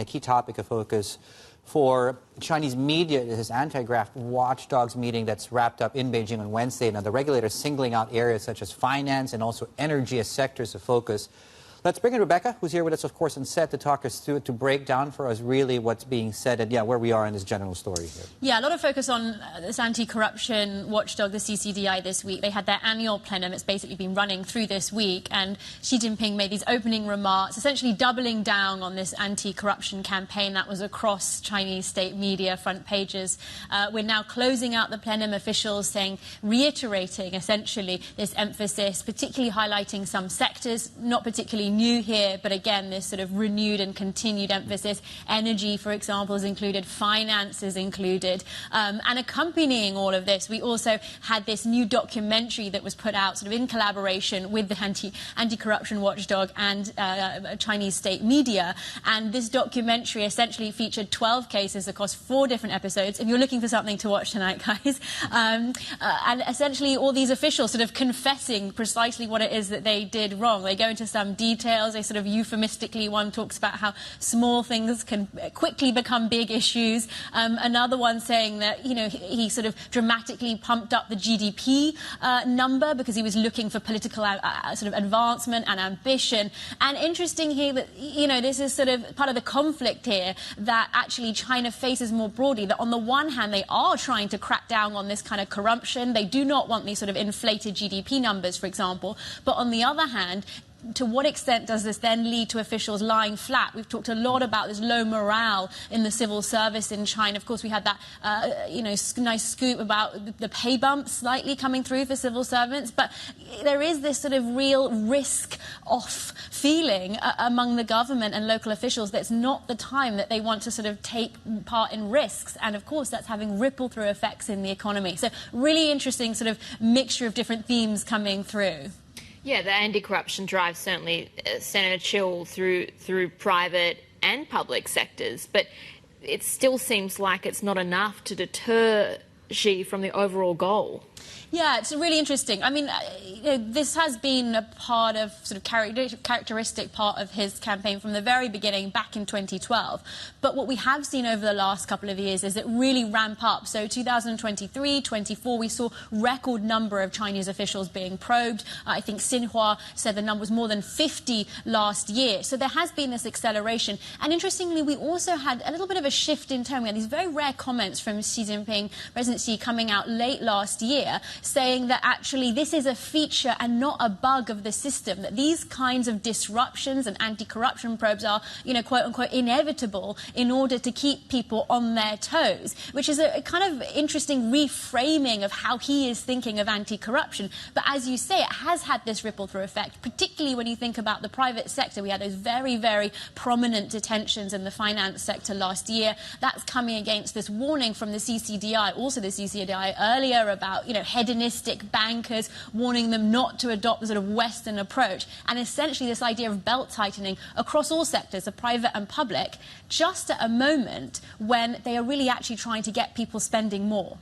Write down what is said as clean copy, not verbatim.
a key topic of focus for Chinese media. This anti-graft watchdogs meeting that's wrapped up in Beijing on Wednesday. Now, the regulator singling out areas such as finance and also energy as sectors of focus. Let's bring in Rebecca, who's here with us, of course, on set to talk us through it, to break down for us really what's being said and, where we are in this general story here. Yeah, a lot of focus on this anti-corruption watchdog, the CCTV, this week. They had their annual plenum. It's basically been running through this week, and Xi Jinping made these opening remarks, essentially doubling down on this anti-corruption campaign that was across Chinese state media front pages. We're now closing out the plenum, officials saying, reiterating essentially this emphasis, particularly highlighting some sectors, not particularly new here, but again, this sort of renewed and continued emphasis. Energy, for example, is included, finance is included. And accompanying all of this, we also had this new documentary that was put out sort of in collaboration with the anti-corruption watchdog and Chinese state media. And this documentary essentially featured 12 cases across 4 different episodes. If you're looking for something to watch tonight, guys. And essentially all these officials sort of confessing precisely what it is that they did wrong. They go into some details. They sort of euphemistically, one talks about how small things can quickly become big issues. Another one saying that, you know, he sort of dramatically pumped up the GDP number because he was looking for political sort of advancement and ambition. And interesting here that, you know, this is sort of part of the conflict here that actually China faces more broadly, that on the one hand they are trying to crack down on this kind of corruption. They do not want these sort of inflated GDP numbers, for example. But on the other hand, to what extent does this then lead to officials lying flat? We've talked a lot about this low morale in the civil service in China. Of course, we had that, you know, nice scoop about the pay bumps slightly coming through for civil servants. But there is this sort of real risk-off feeling among the government and local officials that it's not the time that they want to sort of take part in risks. And, of course, that's having ripple-through effects in the economy. So really interesting sort of mixture of different themes coming through. Yeah, the anti-corruption drive certainly sent a chill through private and public sectors, but it still seems like it's not enough to deter Xi from the overall goal. Yeah, it's really interesting. I mean, you know, this has been a part of sort of characteristic part of his campaign from the very beginning back in 2012. But what we have seen over the last couple of years is it really ramp up. So 2023, 24, we saw record number of Chinese officials being probed. I think Xinhua said the number was more than 50 last year. So there has been this acceleration. And interestingly, we also had a little bit of a shift in tone. We had these very rare comments from Xi Jinping, President Xi, coming out late last year, saying that actually this is a feature and not a bug of the system, that these kinds of disruptions and anti-corruption probes are, you know, quote-unquote inevitable in order to keep people on their toes, which is a kind of interesting reframing of how he is thinking of anti-corruption. But as you say, it has had this ripple-through effect, particularly when you think about the private sector. We had those very, very prominent detentions in the finance sector last year. That's coming against this warning from the CCDI, also the CCDI earlier, about, you know, hedonistic bankers, warning them not to adopt the sort of Western approach. And essentially this idea of belt tightening across all sectors, the private and public, just at a moment when they are really actually trying to get people spending more.